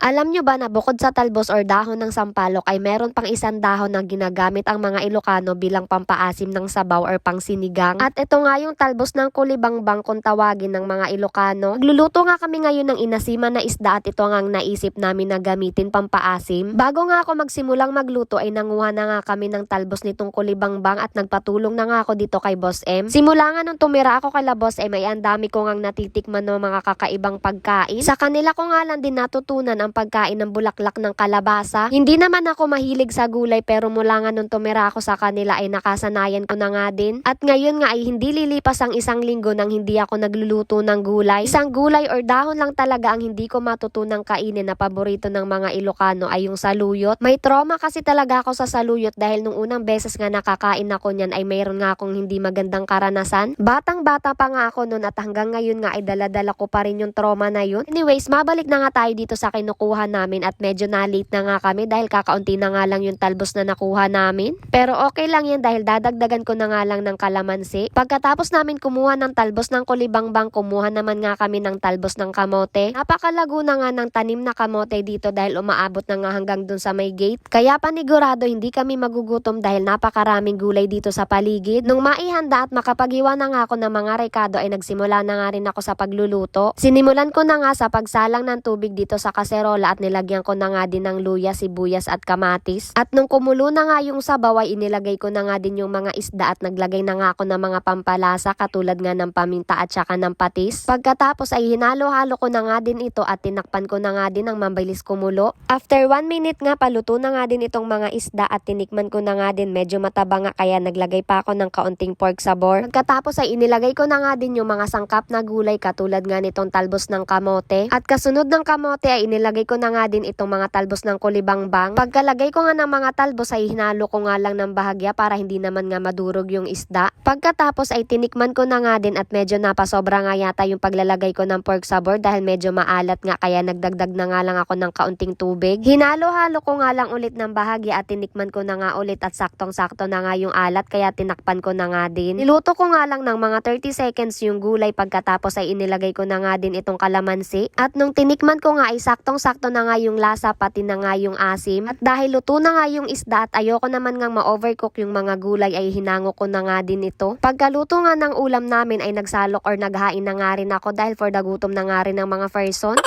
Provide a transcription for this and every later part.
Alam nyo ba na bukod sa talbos or dahon ng sampalok ay meron pang isang dahon na ginagamit ang mga Ilocano bilang pampaasim ng sabaw or pangsinigang? At ito nga yung talbos ng kulibangbang kung tawagin ng mga Ilocano. Nagluluto nga kami ngayon ng inasiman na isda at ito nga ang naisip namin na gamitin pampaasim. Bago nga ako magsimulang magluto ay nanguha na nga kami ng talbos nitong kulibangbang at nagpatulong na nga ako dito kay Boss M. Simula nga nung tumira ako kay Boss M ay ang dami ko ngang natitikman ng mga kakaibang pagkain. Sa kanila ko nga lang din natutunan ang pagkain ng bulaklak ng kalabasa. Hindi naman ako mahilig sa gulay pero mula nga nung tumira ako sa kanila ay nakasanayan ko na nga din. At ngayon nga ay hindi lilipas ang isang linggo nang hindi ako nagluluto ng gulay. Isang gulay or dahon lang talaga ang hindi ko matutunang kainin na paborito ng mga Ilocano ay yung saluyot. May trauma kasi talaga ako sa saluyot dahil nung unang beses nga nakakain ako niyan ay mayroon nga akong hindi magandang karanasan. Batang-bata pa nga ako noon at hanggang ngayon nga ay dala-dala ko pa rin yung trauma na yun. Anyways, mabalik na nga tayo dito sa kinukuha namin at medyo na-late na nga kami dahil kakaunti na nga lang yung talbos na nakuha namin. Pero okay lang yan dahil dadagdagan ko na nga lang ng kalamansi. Pagkatapos namin kumuha ng talbos ng kulibangbang, kumuha naman nga kami ng talbos ng kamote. Napakalago na nga ng tanim na kamote dito dahil umaabot na nga hanggang dun sa may gate. Kaya panigurado hindi kami magugutom dahil napakaraming gulay dito sa paligid. Nung maihanda at makapaghiwa na nga ako ng mga rekado ay nagsimula na nga rin ako sa pagluluto. Sinimulan ko na nga sa pagsalang ng tubig dito sa kaserola at nilagyan ko na nga din ng luya, sibuyas at kamatis. At nung kumulo na nga yung sabaw ay inilagay ko na nga din yung mga isda at naglagay na nga ako ng mga pampalasa katulad nga ng paminta at saka ng patis. Pagkatapos ay hinalo-halo ko na nga din ito at tinakpan ko na nga din ng mabilis kumulo. After 1 minute nga paluto na nga din itong mga isda at tinikman ko na nga din, medyo mataba nga kaya naglagay pa ako ng kaunting pork sabor. Pagkatapos ay inilagay ko na nga din yung mga sangkap na gulay katulad nga nitong talbos ng kamote. At kasunod ng kamote ay inilagay ko na nga din itong mga talbos ng kulibangbang. Pagkalagay ko nga ng mga talbos ay hinalo ko nga lang ng bahagya para hindi naman nga madurog yung isda. Pagkatapos ay tinikman ko na nga din at medyo napasobra nga yata yung paglalagay ko ng pork sabor dahil medyo maalat nga kaya nagdagdag na nga lang ako ng kaunting tubig. Hinalo-halo ko nga lang ulit ng bahagya at tinikman ko na nga ulit at saktong-sakto na nga yung alat kaya tinakpan ko na nga din. Niluto ko nga lang ng mga 30 seconds yung gulay pagkatapos ay inilagay ko na nga din itong kalamansi. At nung tinikman ko nga ay saktong-sakto na nga yung lasa pati na nga yung asim. At dahil luto na nga yung isda at ayoko naman nga ma-overcook yung mga gulay ay hinango ko na nga din ito. Pagkaluto nga ng ulam namin ay nagsalok or naghain na nga rin ako dahil for the gutom na nga rin ng mga person.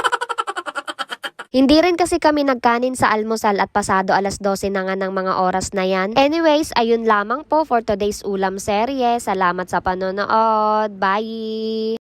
Hindi rin kasi kami nagkanin sa almusal at pasado alas 12 na nga ng mga oras na yan. Anyways, ayun lamang po for today's ulam serye. Salamat sa panonood. Bye!